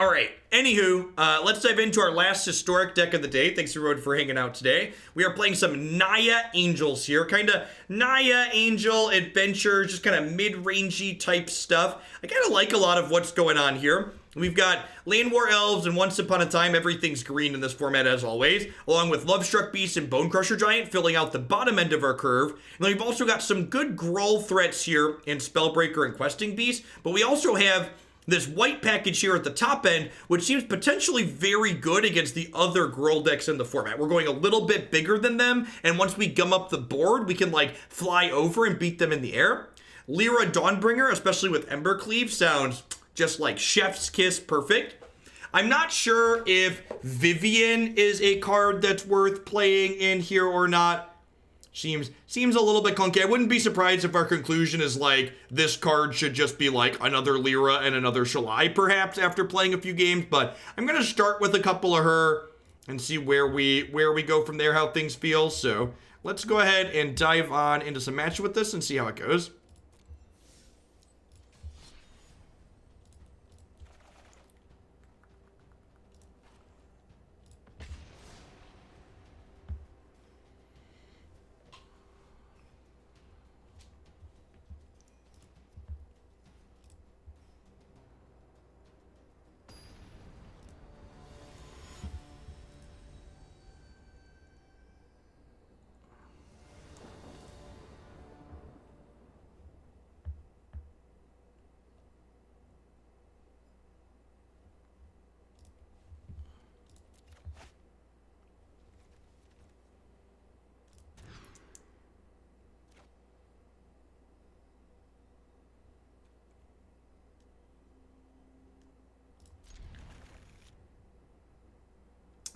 All right, anywho, let's dive into our last historic deck of the day. Thanks everyone for hanging out today. We are playing some Naya Angels here, kind of Naya Angel adventure, just kind of mid-rangey type stuff. I kind of like a lot of what's going on here. We've got Llanowar Elves and Once Upon a Time, everything's green in this format as always, along with Lovestruck Beast and Bonecrusher Giant filling out the bottom end of our curve. And then we've also got some good Gruul threats here in Spellbreaker and Questing Beast, but we also have this white package here at the top end, which seems potentially very good against the other Gruul decks in the format. We're going a little bit bigger than them, and once we gum up the board, we can like fly over and beat them in the air. Lyra Dawnbringer, especially with Embercleave, sounds just like chef's kiss perfect. I'm not sure if Vivian is a card that's worth playing in here or not. Seems a little bit clunky. I wouldn't be surprised if our conclusion is like this card should just be like another Lyra and another Shalai perhaps after playing a few games, but I'm gonna start with a couple of her and see where we go from there, how things feel. So let's go ahead and dive on into some match with this and see how it goes.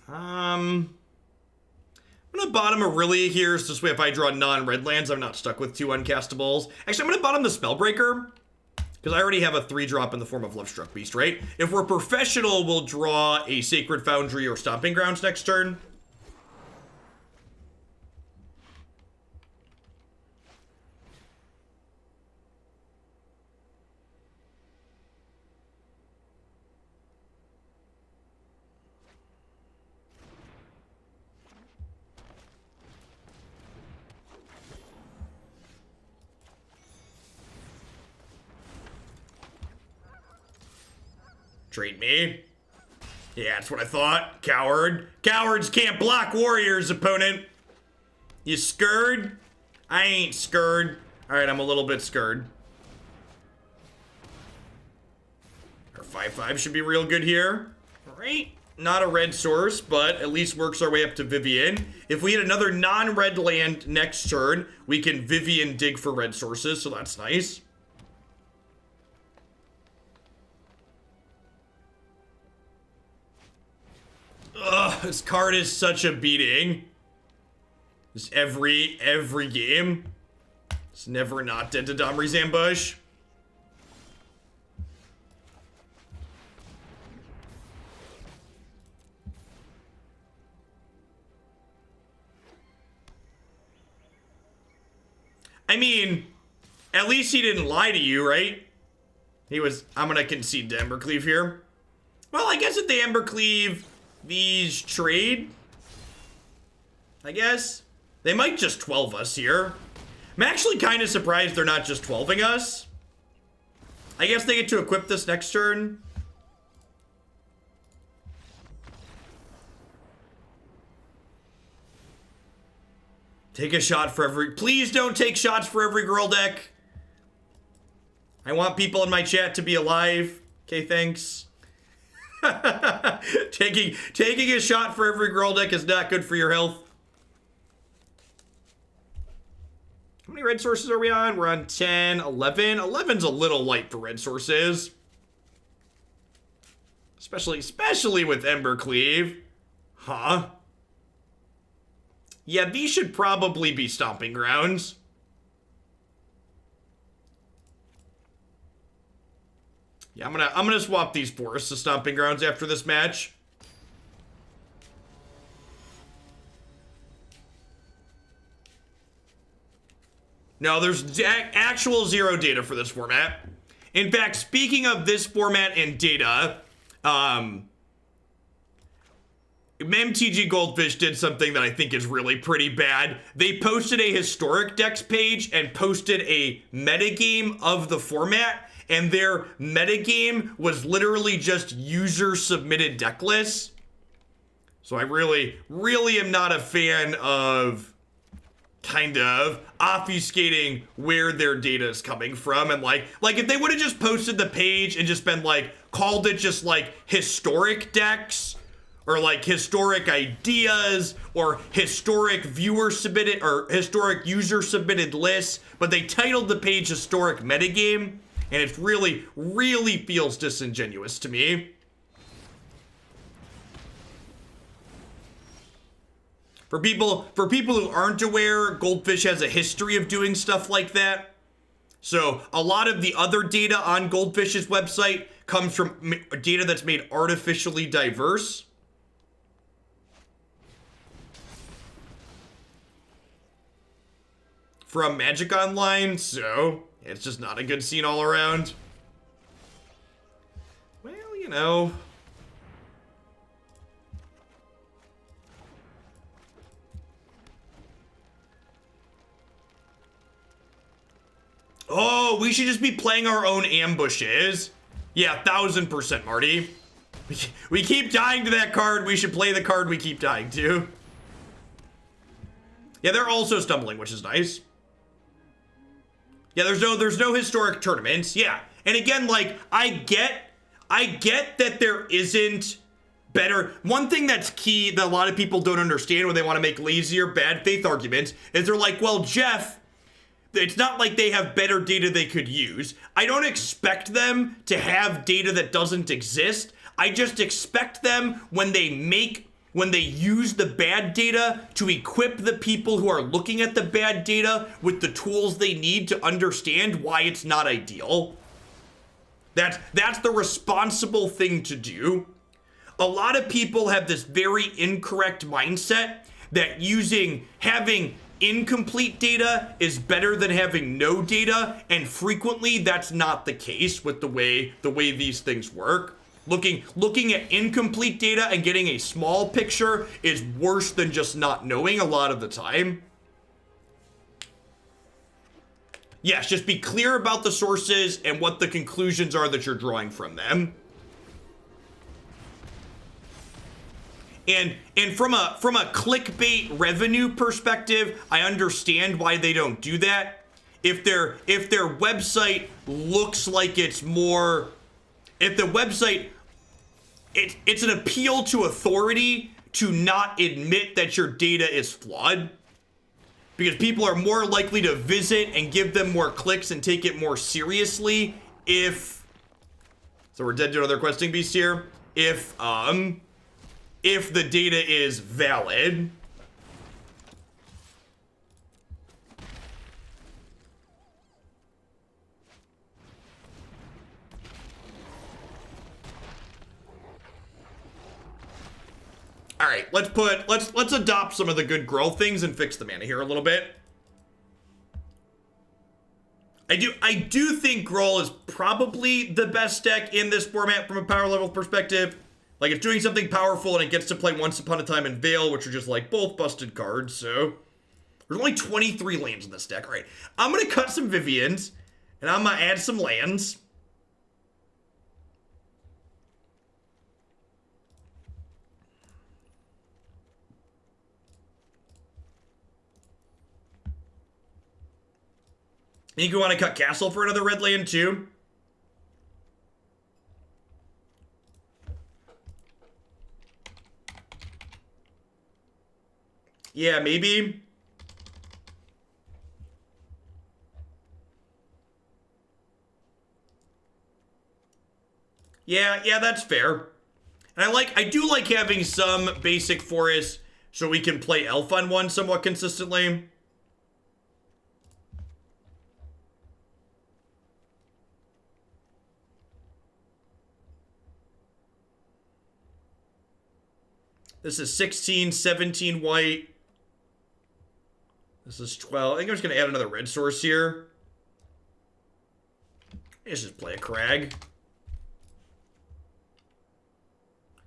I'm gonna bottom Aurelia here, so this way if I draw non-red lands, I'm not stuck with two uncastables. Actually, I'm gonna bottom the Spellbreaker, because I already have a 3-drop in the form of Lovestruck Beast, right? If we're professional, we'll draw a Sacred Foundry or Stomping Grounds next turn. Trade me. Yeah, that's what I thought. Coward. Cowards can't block warriors, opponent. You scared? I ain't scared. Alright, I'm a little bit scared. Our 5/5 should be real good here. Alright. Not a red source, but at least works our way up to Vivian. If we hit another non-red land next turn, we can Vivian dig for red sources, so that's nice. Ugh, this card is such a beating. Just every game. It's never not dead to Domri's ambush. I mean, at least he didn't lie to you, right? He was, I'm gonna concede to Embercleave here. Well, I guess if they Embercleave these trade, I guess. They might just 12 us here. I'm actually kind of surprised they're not just 12ing us. I guess they get to equip this next turn. Take a shot for every... Please don't take shots for every Gruul deck. I want people in my chat to be alive. Okay, thanks. taking a shot for every Gruul deck is not good for your health. How many red sources are we on? We're on 10, 11. 11's a little light for red sources. Especially with Embercleave. Huh? Yeah, these should probably be Stomping Grounds. Yeah, I'm gonna swap these forests to Stomping Grounds after this match. No, there's actual zero data for this format. In fact, speaking of this format and data, MTG Goldfish did something that I think is really pretty bad. They posted a historic decks page and posted a metagame of the format, and their metagame was literally just user-submitted deck lists. So I really, really am not a fan of kind of obfuscating where their data is coming from. And like if they would have just posted the page and just been like, called it just like historic decks, or like historic ideas, or historic viewer submitted, or historic user submitted lists, but they titled the page historic metagame, and it really, really feels disingenuous to me. For people who aren't aware, Goldfish has a history of doing stuff like that. So a lot of the other data on Goldfish's website comes from data that's made artificially diverse. From Magic Online, so it's just not a good scene all around. Well, you know. Oh, we should just be playing our own ambushes. Yeah, 1000%, Marty. We keep dying to that card. We should play the card we keep dying to. Yeah, they're also stumbling, which is nice. Yeah, there's no historic tournaments. Yeah. And again, like, I get that there isn't better. One thing that's key that a lot of people don't understand when they want to make lazy or bad faith arguments is they're like, well, Jeff, it's not like they have better data they could use. I don't expect them to have data that doesn't exist. I just expect them when they use the bad data to equip the people who are looking at the bad data with the tools they need to understand why it's not ideal. That's the responsible thing to do. A lot of people have this very incorrect mindset that having incomplete data is better than having no data, and frequently that's not the case with the way these things work. Looking at incomplete data and getting a small picture is worse than just not knowing a lot of the time. Yes, just be clear about the sources and what the conclusions are that you're drawing from them. And from a clickbait revenue perspective, I understand why they don't do that. If their website looks like it's more, if the website, it's an appeal to authority to not admit that your data is flawed, because people are more likely to visit and give them more clicks and take it more seriously if, so we're dead to another questing beast here, if the data is valid. All right, let's adopt some of the good Gruul things and fix the mana here a little bit. I do think Gruul is probably the best deck in this format from a power level perspective. Like, it's doing something powerful and it gets to play Once Upon a Time and Veil, which are just like both busted cards. So there's only 23 lands in this deck. All right, I'm gonna cut some Vivians and I'm gonna add some lands. I think you want to cut Castle for another red land too. Yeah, maybe. Yeah, that's fair. And I do like having some basic forests so we can play Elf on one somewhat consistently. This is 16, 17 white. This is 12. I think I'm just going to add another red source here. Let's just play a Crag.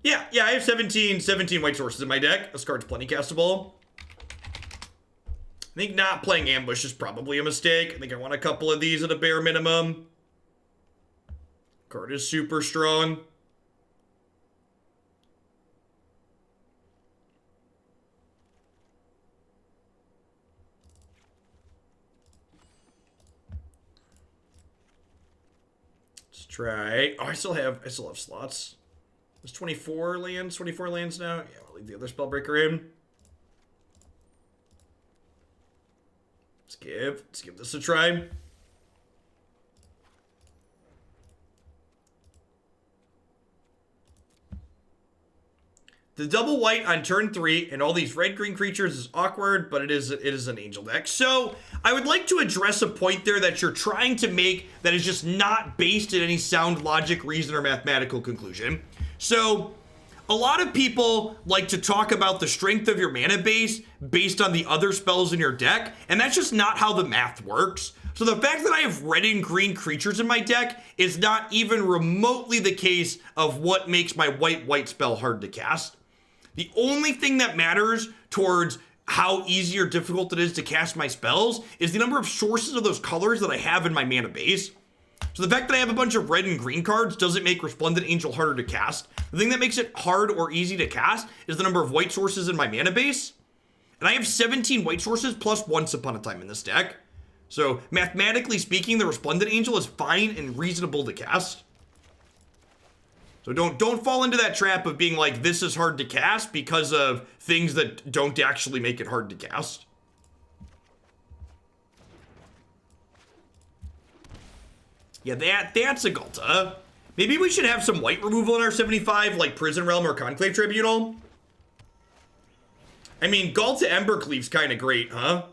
Yeah, I have 17 white sources in my deck. This card's plenty castable. I think not playing Ambush is probably a mistake. I think I want a couple of these at a bare minimum. Card is super strong. Let's try. Oh, I still have slots. There's 24 lands now. Yeah, I'll leave the other Spellbreaker in. Let's give this a try. The double white on turn 3 and all these red-green creatures is awkward, but it is an angel deck. So I would like to address a point there that you're trying to make that is just not based in any sound logic, reason, or mathematical conclusion. So a lot of people like to talk about the strength of your mana base based on the other spells in your deck, and that's just not how the math works. So the fact that I have red and green creatures in my deck is not even remotely the case of what makes my white spell hard to cast. The only thing that matters towards how easy or difficult it is to cast my spells is the number of sources of those colors that I have in my mana base. So the fact that I have a bunch of red and green cards doesn't make Resplendent Angel harder to cast. The thing that makes it hard or easy to cast is the number of white sources in my mana base. And I have 17 white sources plus Once Upon a Time in this deck. So mathematically speaking, the Resplendent Angel is fine and reasonable to cast. So don't fall into that trap of being like, this is hard to cast because of things that don't actually make it hard to cast. Yeah, that's a Ghalta. Maybe we should have some white removal in our 75, like Prison Realm or Conclave Tribunal. I mean, Ghalta Embercleave's kind of great, huh?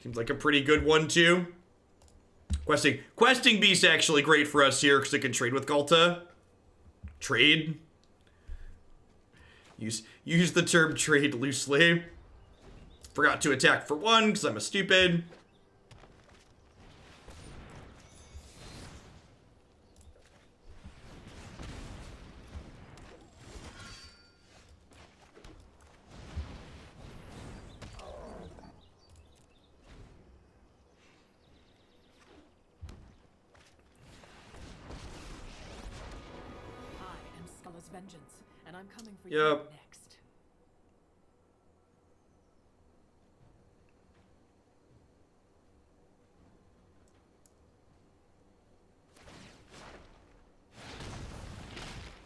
Seems like a pretty good one, too. Questing Beast actually great for us here because it can trade with Ghalta. Trade. Use the term trade loosely. Forgot to attack for 1 because I'm a stupid. Vengeance, and I'm coming for you next.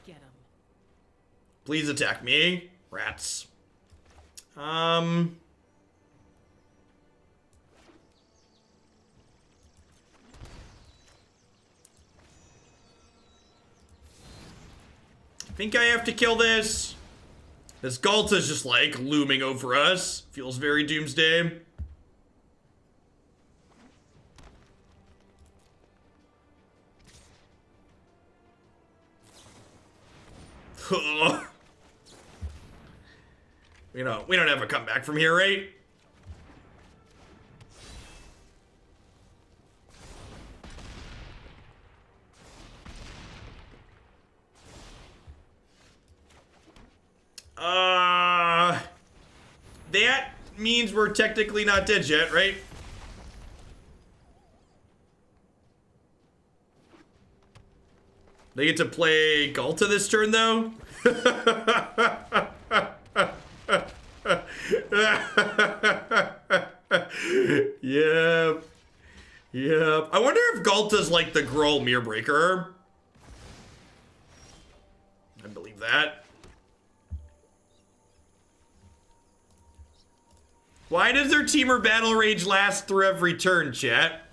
Get him. Please attack me, rats. Think I have to kill this. This Ghalta's just like looming over us. Feels very doomsday. We don't have a comeback from here, right? That means we're technically not dead yet, right? They get to play Ghalta this turn, though? Yep. I wonder if Ghalta's like the Gruul Mirrorbreaker. I believe that. Why does their Teamer Battle Rage last through every turn, chat?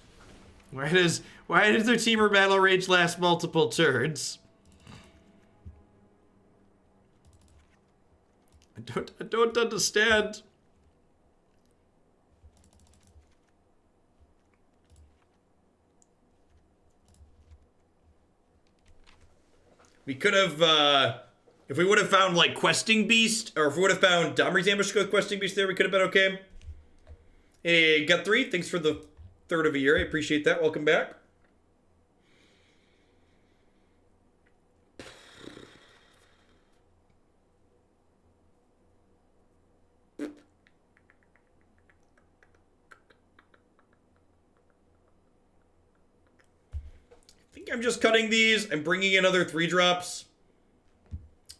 Why does their Teamer Battle Rage last multiple turns? I don't understand. We could have, if we would have found, like, Questing Beast, or if we would have found Domri's Ambush with Questing Beast there, we could have been okay. Hey, Gut3, thanks for the third of a year. I appreciate that. Welcome back. think I'm just cutting these. I'm bringing in other 3-drops.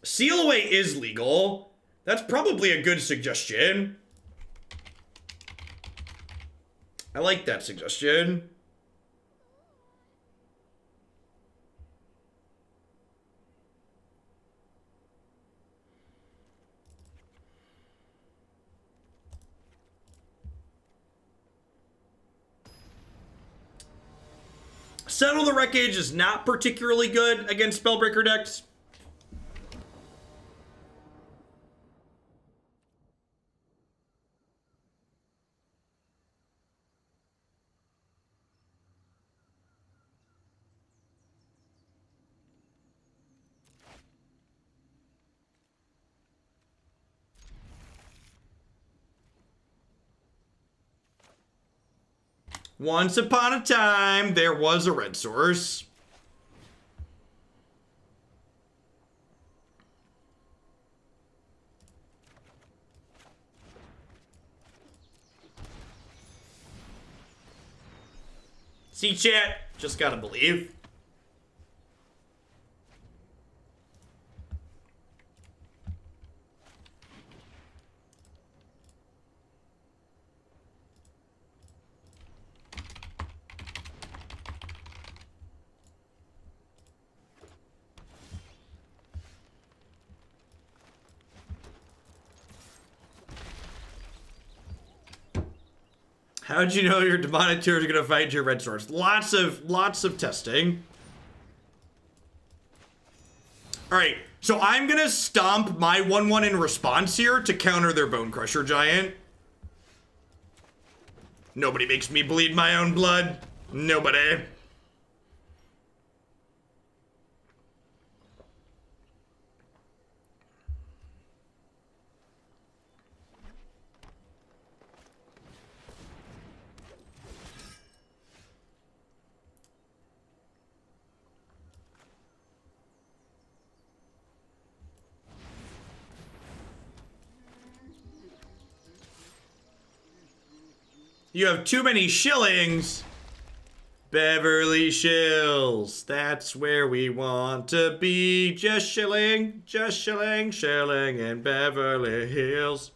Seal Away is legal. That's probably a good suggestion. I like that suggestion. Settle the Wreckage is not particularly good against Spellbreaker decks. Once upon a time, there was a red source. See, chat? Just gotta believe. How'd you know your demonic tier is gonna fight your red source? Lots of testing. Alright, so I'm gonna stomp my 1/1 in response here to counter their Bonecrusher Giant. Nobody makes me bleed my own blood. Nobody. You have too many shillings. Beverly Shills. That's where we want to be. Just shilling, shilling in Beverly Hills.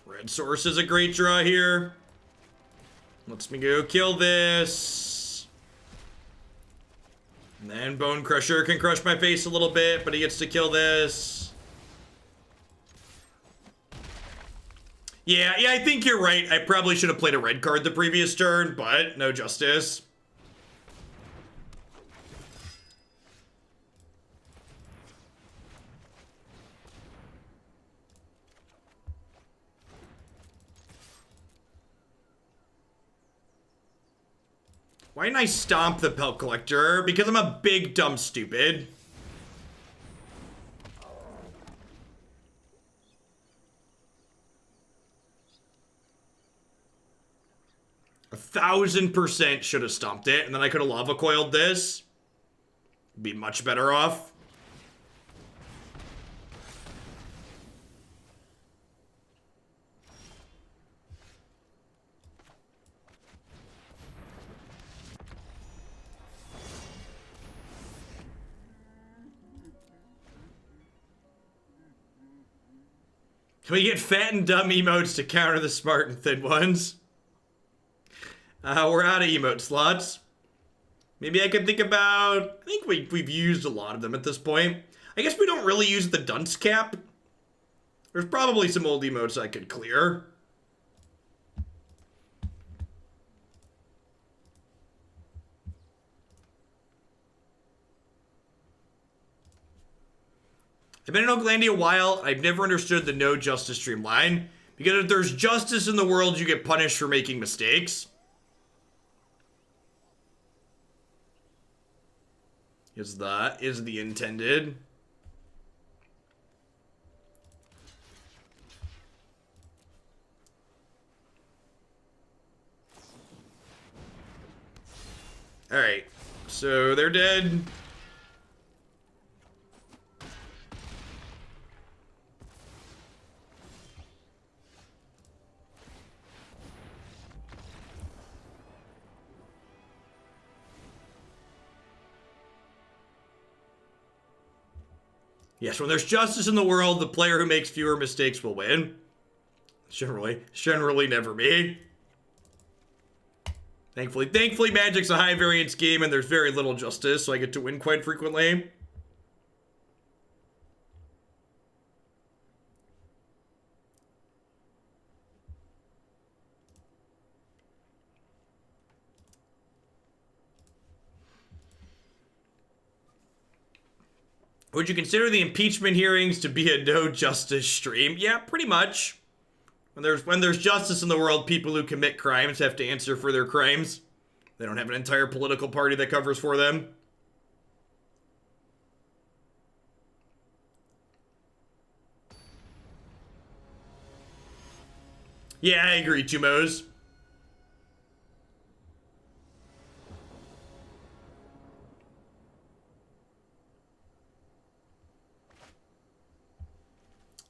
Red source is a great draw here. Lets me go kill this. And then Bonecrusher can crush my face a little bit, but he gets to kill this. Yeah, I think you're right. I probably should have played a red card the previous turn, but no justice. Why didn't I stomp the Pelt Collector? Because I'm a big dumb stupid. A 1000% should have stomped it, and then I could have Lava Coiled this. Be much better off. Can we get fat and dumb emotes to counter the smart and thin ones? We're out of emote slots. Maybe I could think about... I think we've used a lot of them at this point. I guess we don't really use the dunce cap. There's probably some old emotes I could clear. I've been in Oaklandia a while. I've never understood the no justice streamline. Because if there's justice in the world, you get punished for making mistakes. Is the intended. Alright. So they're dead. Yes, when there's justice in the world, the player who makes fewer mistakes will win. Generally never me. Thankfully, Magic's a high variance game and there's very little justice, so I get to win quite frequently. Would you consider the impeachment hearings to be a no justice stream? Yeah, pretty much. When there's justice in the world, people who commit crimes have to answer for their crimes. They don't have an entire political party that covers for them. Yeah, I agree, Tumos.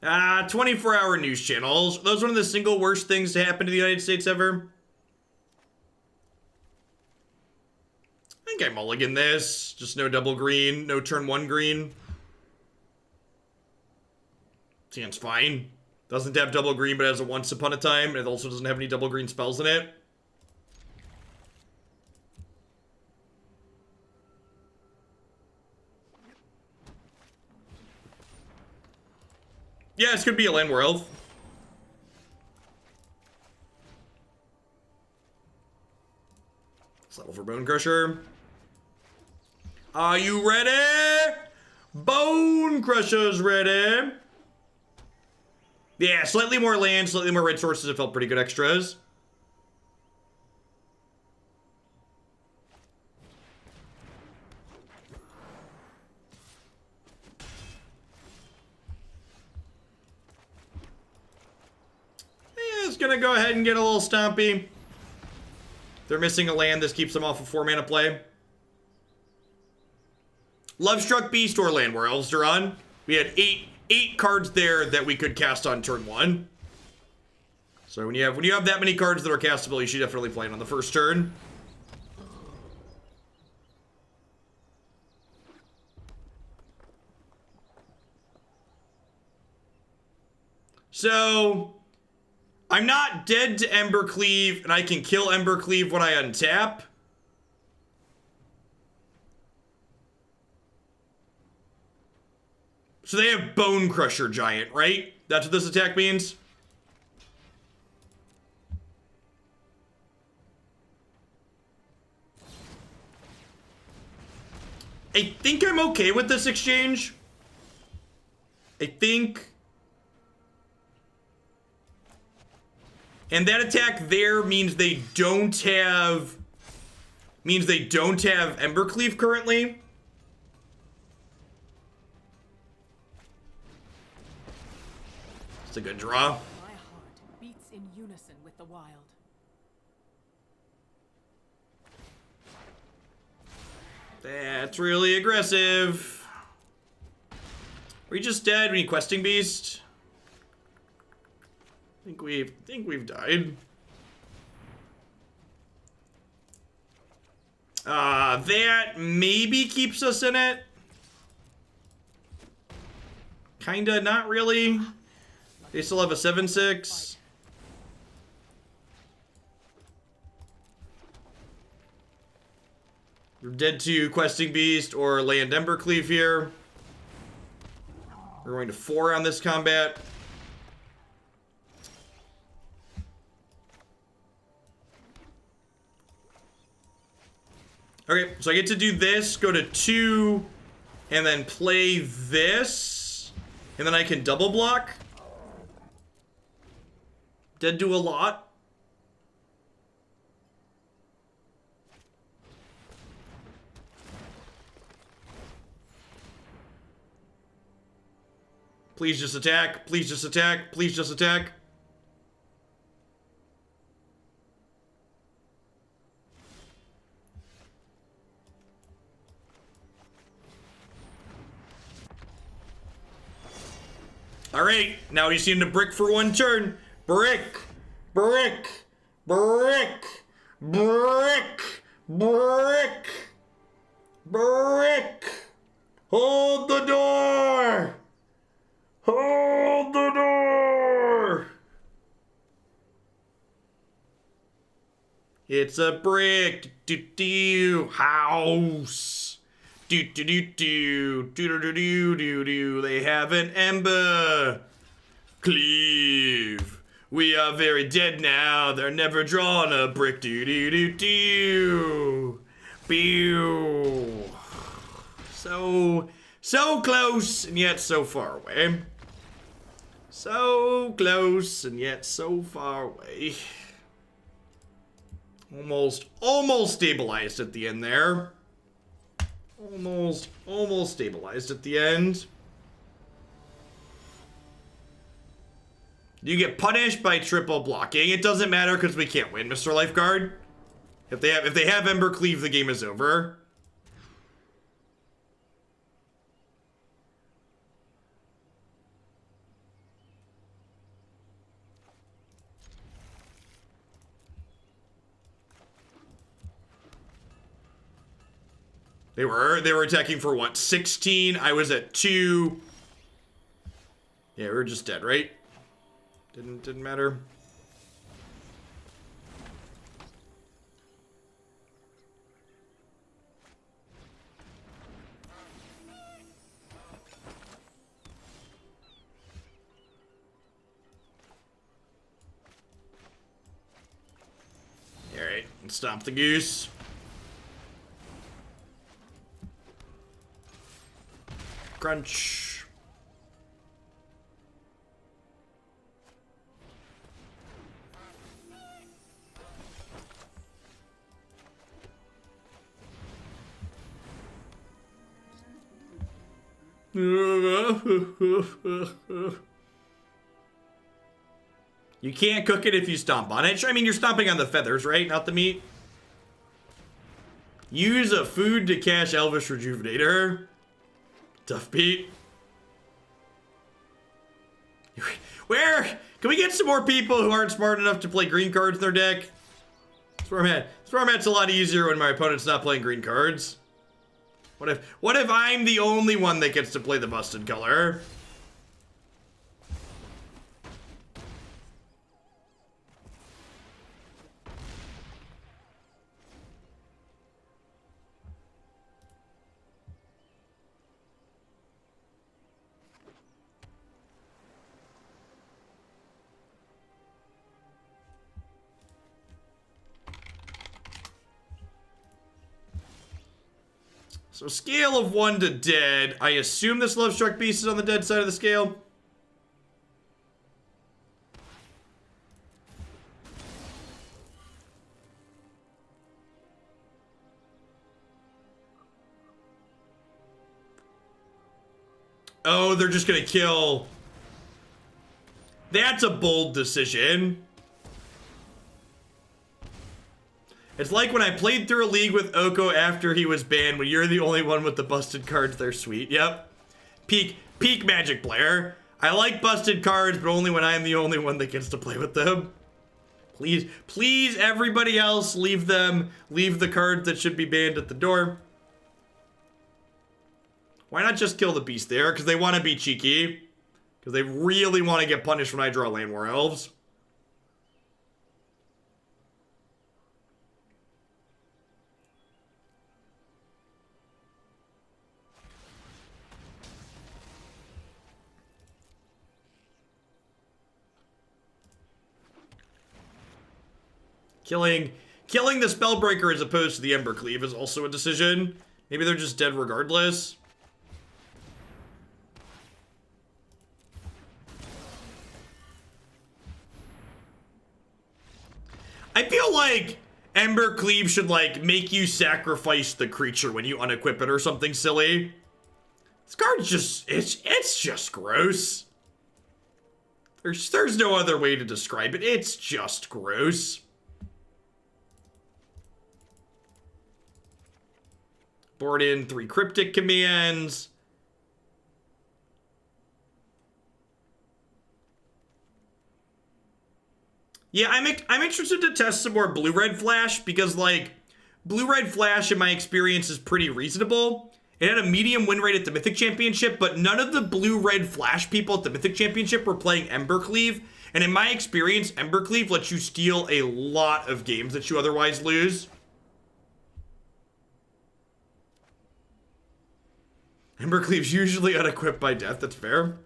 Ah, 24-hour news channels. Those are one of the single worst things to happen to the United States ever. I think I mulligan this. Just no double green, no turn 1 green. Seems fine. Doesn't have double green, but has a once upon a time. And it also doesn't have any double green spells in it. Yeah, this could be a Llanowar Elf. Let's level for Bonecrusher. Are you ready? Bonecrusher's ready. Yeah, slightly more land, slightly more red sources. It felt pretty good extras. It's gonna go ahead and get a little stompy. They're missing a land. This keeps them off of 4 mana play. Lovestruck Beast or Llanowar Elves are on. We had eight cards there that we could cast on turn 1. So when you have that many cards that are castable, you should definitely play it on the first turn. So I'm not dead to Embercleave, and I can kill Embercleave when I untap. So they have Bonecrusher Giant, right? That's what this attack means? I think I'm okay with this exchange. I think... And that attack there means they don't have... Embercleave currently. It's a good draw. My heart beats in unison with the wild. That's really aggressive. Are we just dead? We need Questing Beast. I think we've died. That maybe keeps us in it. Kinda, not really. They still have a 7/6. We're dead to Questing Beast or Land Embercleave here. We're going to 4 on this combat. Okay, so I get to do this, go to 2, and then play this, and then I can double block. Dead to a lot. Please just attack, please just attack, please just attack. Alright, now we just need to brick for one turn. Brick, brick, brick, brick, brick, brick. Hold the door! Hold the door! It's a brick. Do house. Do. They have an Embercleave. We are very dead now. They're never drawn a brick. Do. Pew. So close and yet so far away. So close and yet so far away. Almost stabilized at the end there. Almost stabilized at the end. You get punished by triple blocking. It doesn't matter because we can't win, Mr. Lifeguard. If they have Embercleave, the game is over. They were attacking for what? 16. I was at 2. Yeah, we were just dead, right? Didn't matter. All right, let's stomp the goose. Crunch. You can't cook it if you stomp on it. I mean, you're stomping on the feathers, right? Not the meat. Use a food to cash Elvish Rejuvenator. Tough beat. Where? Can we get some more people who aren't smart enough to play green cards in their deck? That's where I'm at. That's where I'm at. It's a lot easier when my opponent's not playing green cards. What if I'm the only one that gets to play the busted color? So scale of 1 to dead. I assume this Lovestruck Beast is on the dead side of the scale. Oh, they're just gonna kill. That's a bold decision. It's like when I played through a league with Oko after he was banned, when you're the only one with the busted cards. They're sweet. Yep. Peak Magic player. I like busted cards, but only when I'm the only one that gets to play with them. Please, everybody else, leave the cards that should be banned at the door. Why not just kill the beast there? Because they want to be cheeky. Because they really want to get punished when I draw Llanowar Elves. Killing the Spellbreaker as opposed to the Embercleave is also a decision. Maybe they're just dead regardless. I feel like Embercleave should, like, make you sacrifice the creature when you unequip it or something silly. This card's just, it's just gross. There's no other way to describe it. It's just gross. Board in 3 cryptic commands. Yeah, I'm interested to test some more blue-red flash because, like, blue-red flash in my experience is pretty reasonable. It had a medium win rate at the Mythic Championship, but none of the blue-red flash people at the Mythic Championship were playing Embercleave. And in my experience, Embercleave lets you steal a lot of games that you otherwise lose. Embercleave's usually unequipped by death, that's fair.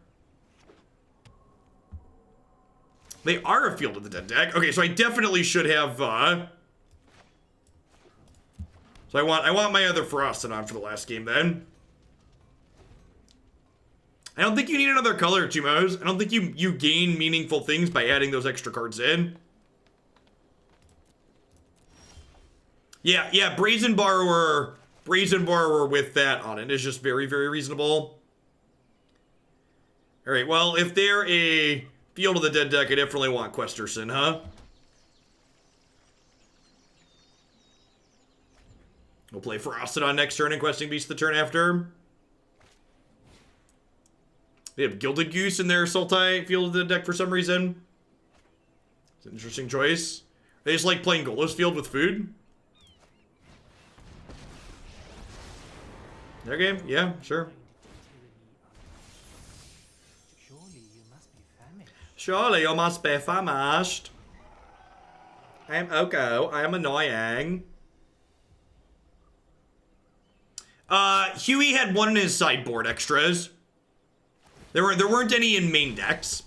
They are a Field of the Dead deck. Okay, so I definitely should have, So I want my other Ferocidon for the last game then. I don't think you need another color, Tumos. I don't think you gain meaningful things by adding those extra cards in. Yeah, Brazen Borrower with that on it is just very, very reasonable. Alright, well, if they're a Field of the Dead deck, I definitely want Questerson, huh? We'll play Ferocidon next turn and Questing Beast the turn after. They have Gilded Goose in their Sultai Field of the deck for some reason. It's an interesting choice. They just like playing Golos Field with food. Their game? Yeah, sure. Surely you must be famished. I am Oko. I am annoying. Huey had one in his sideboard extras. There weren't any in main decks.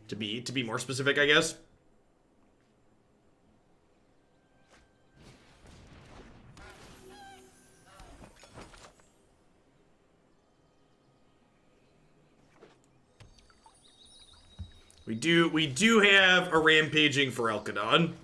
To be more specific, I guess. We do have a Rampaging Ferocidon.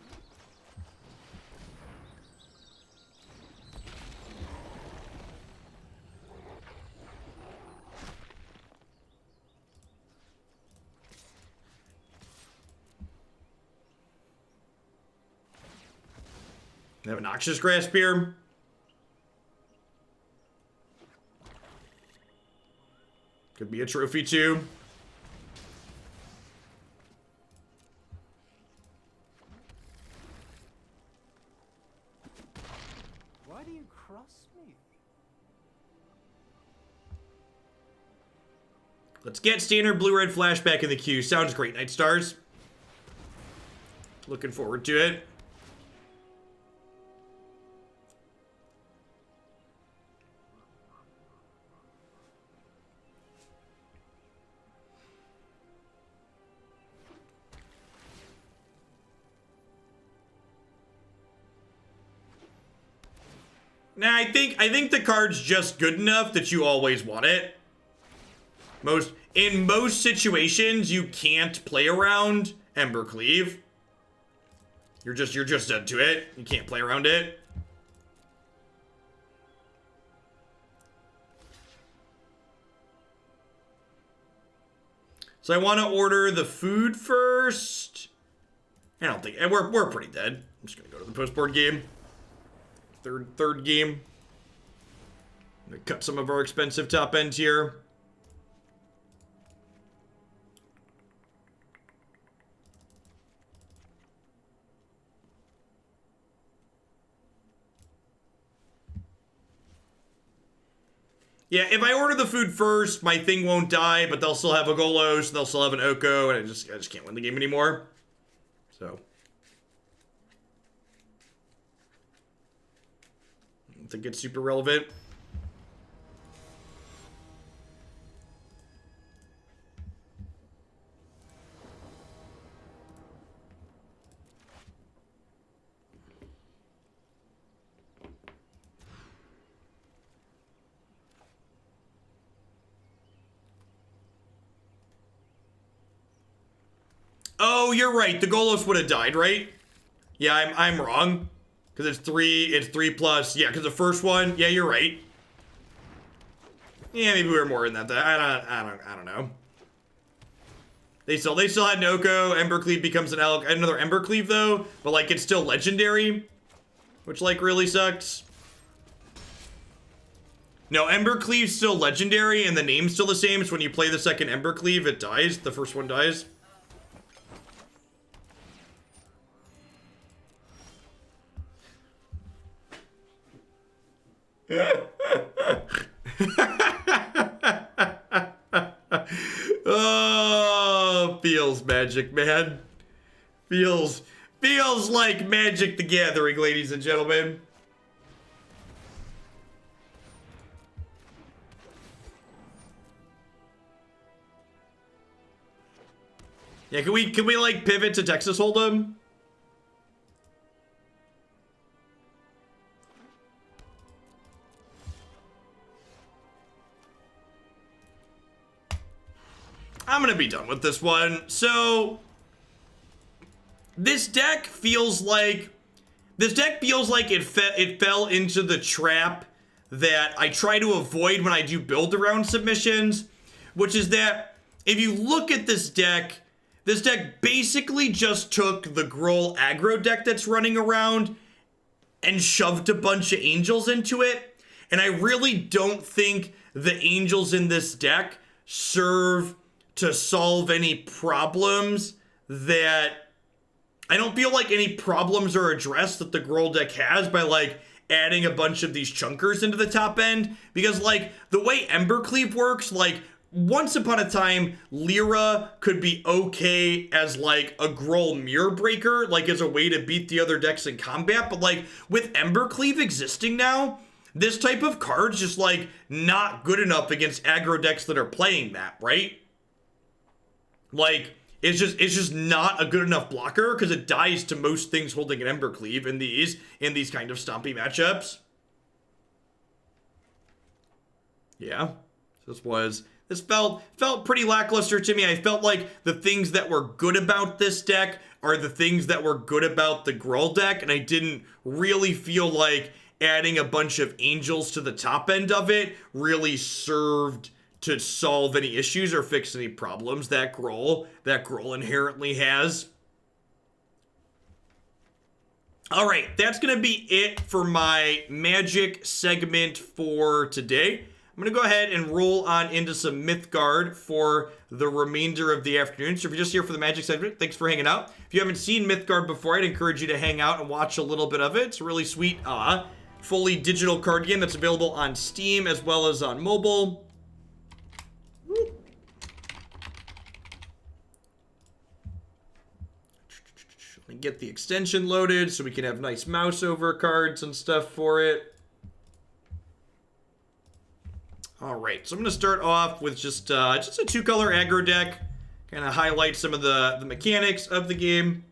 We have a Noxious Grasp here. Could be a trophy too. Why do you cross me? Let's get standard blue-red flash back in the queue. Sounds great, Night Stars. Looking forward to it. Nah, I think the card's just good enough that you always want it. In most situations, you can't play around Embercleave. You're just dead to it. You can't play around it. So I want to order the food first. I don't think, and we're pretty dead. I'm just gonna go to the post board game. Third game. I'm gonna cut some of our expensive top end here. Yeah, if I order the food first, my thing won't die, but they'll still have a Golos, they'll still have an Oko, and I just can't win the game anymore. So I don't think it's super relevant. Oh, you're right. The Golos would have died, right? Yeah, I'm wrong. Because it's 3 plus. Yeah, because the first one, yeah, you're right. Yeah, maybe we were more in that. I don't know. They still had an Oko. Embercleave becomes another Embercleave though, but like it's still legendary, which like really sucks. No, Embercleave's still legendary and the name's still the same, so when you play the second Embercleave, it dies. The first one dies. Oh, feels magic, man. Feels like Magic the Gathering, ladies and gentlemen. Yeah, can we like pivot to Texas Hold'em? I'm gonna be done with this one. So this deck feels like it fell into the trap that I try to avoid when I do build around submissions, which is that if you look at this deck basically just took the Gruul aggro deck that's running around and shoved a bunch of angels into it. And I really don't think the angels in this deck serve to solve any problems that... I don't feel like any problems are addressed that the Gruul deck has by, like, adding a bunch of these chunkers into the top end. Because, like, the way Embercleave works, like, once upon a time, Lyra could be okay as, like, a Gruul mirror breaker, like, as a way to beat the other decks in combat. But, like, with Embercleave existing now, this type of card's just, like, not good enough against aggro decks that are playing that, right? Like, it's just not a good enough blocker because it dies to most things holding an Embercleave in these kind of stompy matchups. Yeah. This felt pretty lackluster to me. I felt like the things that were good about this deck are the things that were good about the Gruul deck, and I didn't really feel like adding a bunch of angels to the top end of it really served to solve any issues or fix any problems that Gruul inherently has. All right, that's going to be it for my Magic segment for today. I'm going to go ahead and roll on into some Mythgard for the remainder of the afternoon. So if you're just here for the Magic segment, thanks for hanging out. If you haven't seen Mythgard before, I'd encourage you to hang out and watch a little bit of it. It's a really sweet, fully digital card game that's available on Steam as well as on mobile. Get the extension loaded so we can have nice mouse over cards and stuff for it. All right, so I'm going to start off with just a two-color aggro deck, kind of highlight some of the mechanics of the game.